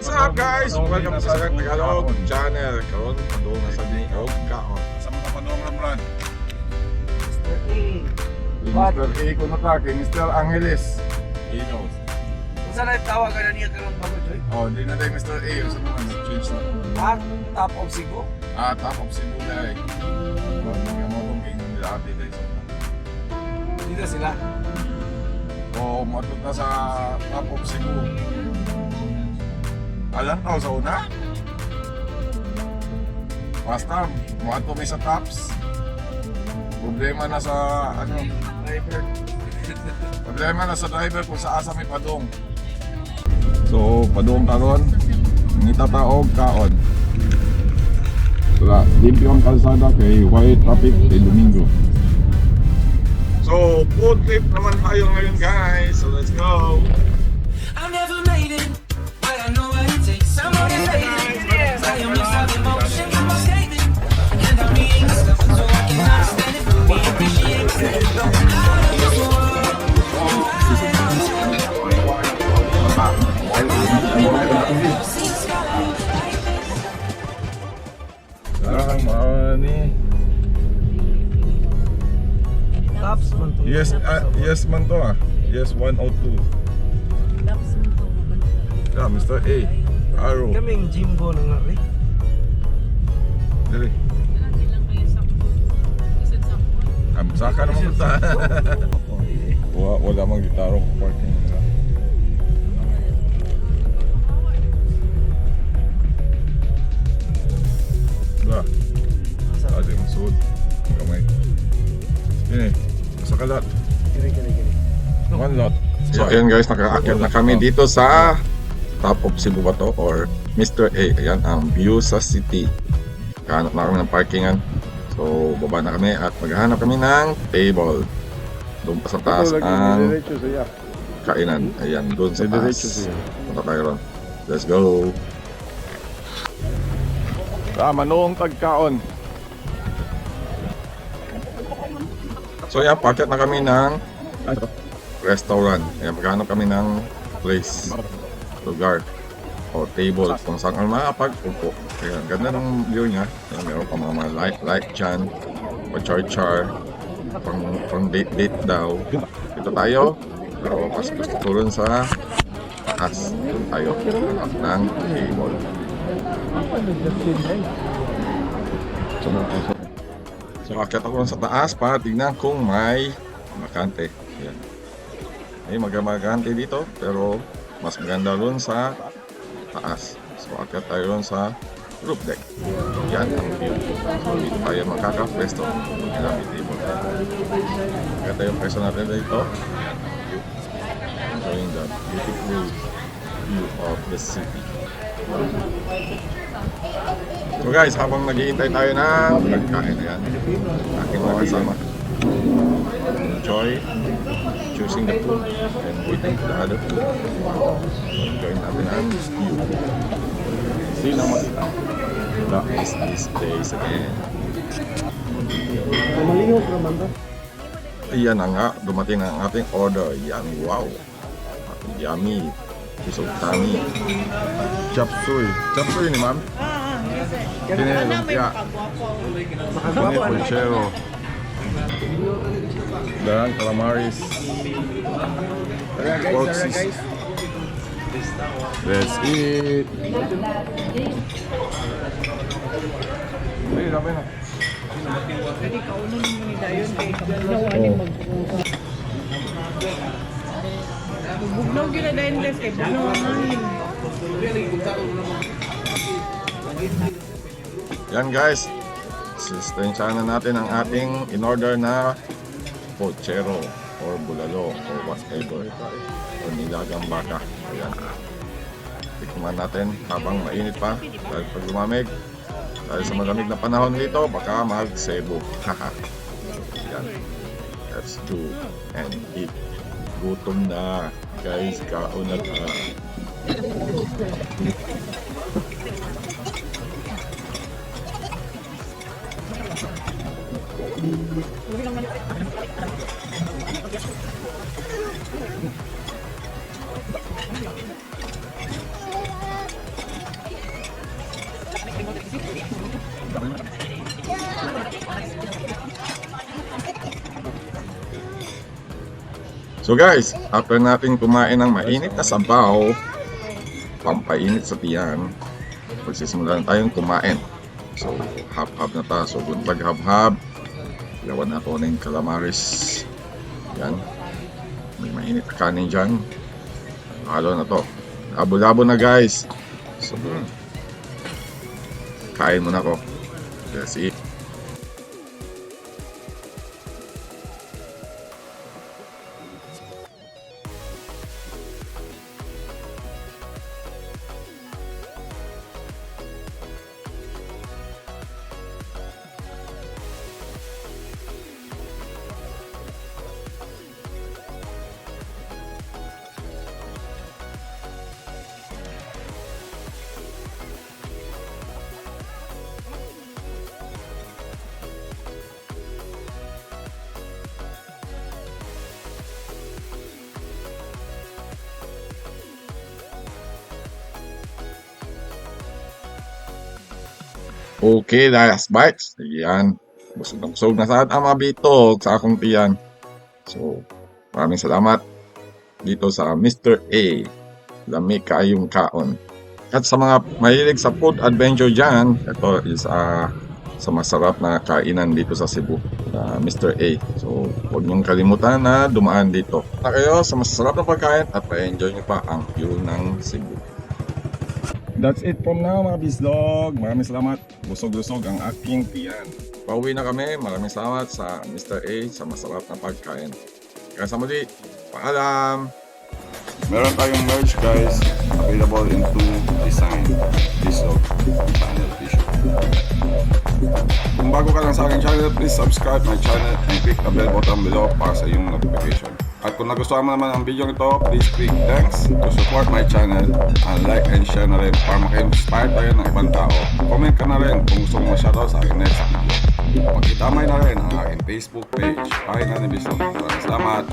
What's up guys? Welcome sa Select Tagalog channel. Karon padung sa Dingog kaon. Sa mga padung ramran. Mr. A ko na kay Mr. Angeles. Inos. Saan ay tawag ka na niya karon bago Joy? Oh, di na tayo Mr. A. Sa naman change na. Top of Cebu. Top of Cebu na eh. Mga mo kung gingon nila ati tayo sa una. Dito sila. Oh, matut na sa top of Cebu. Alam tao sa una? Basta, muadto may sa tops. Problema na sa ano, Driver. problema na sa driver kung sa asa may padong. So, padong karon, ngita taog kaon. Sula, limpyo ang kalsada kay white traffic kay Domingo. So, food trip naman tayo ngayon guys. So, let's go! I never made it, but I know what it takes. I'm motivated. I am mixed up emotions in my statement, and I'm reading stuff so I can understand it. We appreciate it. Out of this world. Money. Tops man to. Yes, yes man to ah. Yes, 102. Yeah, Mr. A. Arrow. Kaming Jimbo na nga rin. Dili. Saka naman kita. Wala mang gitarong parking nila. Ba. Adi masud. Kamay. Ini. Sa kalat. Kiri. One lot. So ayun guys, nakaakyat na kami dito sa top of Cebu ba to or Mr. A. Ayan ang view sa city. Kahanap na kami ng parkingan. So baba na kami at maghahanap kami ng table. Doon pa sa taas ang kainan. Ayan, doon sa taas. Punta tayo ron. Let's go! Manong tagkaon. So yan, packet na kami ng restaurant. Ayan, maghanap kami ng place, lugar o table kung saan kami makapag-upo. Ayan, ganda ng view niya. Ayan, meron pa mga light dyan, pa-char-char, pang date daw. Dito tayo. Pero mas gusto ko rin sa taas. Doon tayo. Hanap ng table. So, akit ako rin sa taas para tignan kung may makante. Ayan. May magkante dito, pero mas maganda rin sa taas. So, akit tayo rin sa roof deck. Yan ang view. So, dito tayo makaka-presto. Yan ang table. Akit tayo yung presto natin dito. Yan ang view. Enjoying the beautiful view of the city. So guys, habang nag-iintay tayo ng pagkain, ayan, aking mga kasama. Enjoy choosing the food and waiting for the other food. So enjoy natin ang view. Hindi na makita. That is these days again. Malingok naman to. Ayan na nga, dumating ang ating order. Yan, wow. Yummy. Piece of tummy. Chop suey. Chop suey ni ma'am? Kini lumpia. Kini pulchero. Dan calamaris. Pork sis. Let's eat. Ay, dami na. Jadi kaunan mo ni dayon kay kabugnaw ani magpusa. Bugnaw gyud dayon des kay bugnaw namin. Yan guys. Sustensyahan na natin ang ating in-order na pochero or bulalo or whatever. O nilagang baka. Ayan. Tikman natin habang mainit pa. Dahil pag lumamig, dahil sa malamig na panahon dito, baka mag-sebo. Haha. Yan. Let's do and eat. Gutom na. Guys, kaon na ka. So guys, after natin kumain ng mainit na sabaw, pampainit sa tiyan, magsisimula na tayong kumain. So, hab-hab na ta. So, buntag hab-hab. Ilawan na ko na yung calamaris. Yan. May mainit na kanin dyan. Halo na to. Labo-labo na guys. So, kain muna ko. Let's eat. Okay, last bites. Ayan. Busog na sa ang mga bitog sa akong tiyan. So, maraming salamat dito sa Mr. A. Lami kayong kaon. At sa mga mahilig sa food adventure dyan, ito is sa masarap na kainan dito sa Cebu. Mr. A. So, huwag niyong kalimutan na dumaan dito. Na kayo sa masarap na pagkain at pa-enjoy niyo pa ang view ng Cebu. That's it from now mga bislog. Maraming salamat. Busog-busog ang aking tiyan. Pauwi na kami. Maraming salamat sa Mr. A sa masarap na pagkain. Kaya sa muli, paalam! Meron tayong merch guys, available in 2 design. Bislog, Daniel Bishop. Kung bago ka lang sa aking channel, please subscribe my channel and click the bell button below para sa iyong notification. At kung nagustuhan mo naman ang video nito, please click thanks to support my channel and like and share na rin para maka-inspire tayo ng ibang tao. Comment ka na rin kung gusto mo ma-shoutout sa aking next video. Magkitamay na rin ang aking Facebook page. Pahinga ni Bislog. Maraming salamat.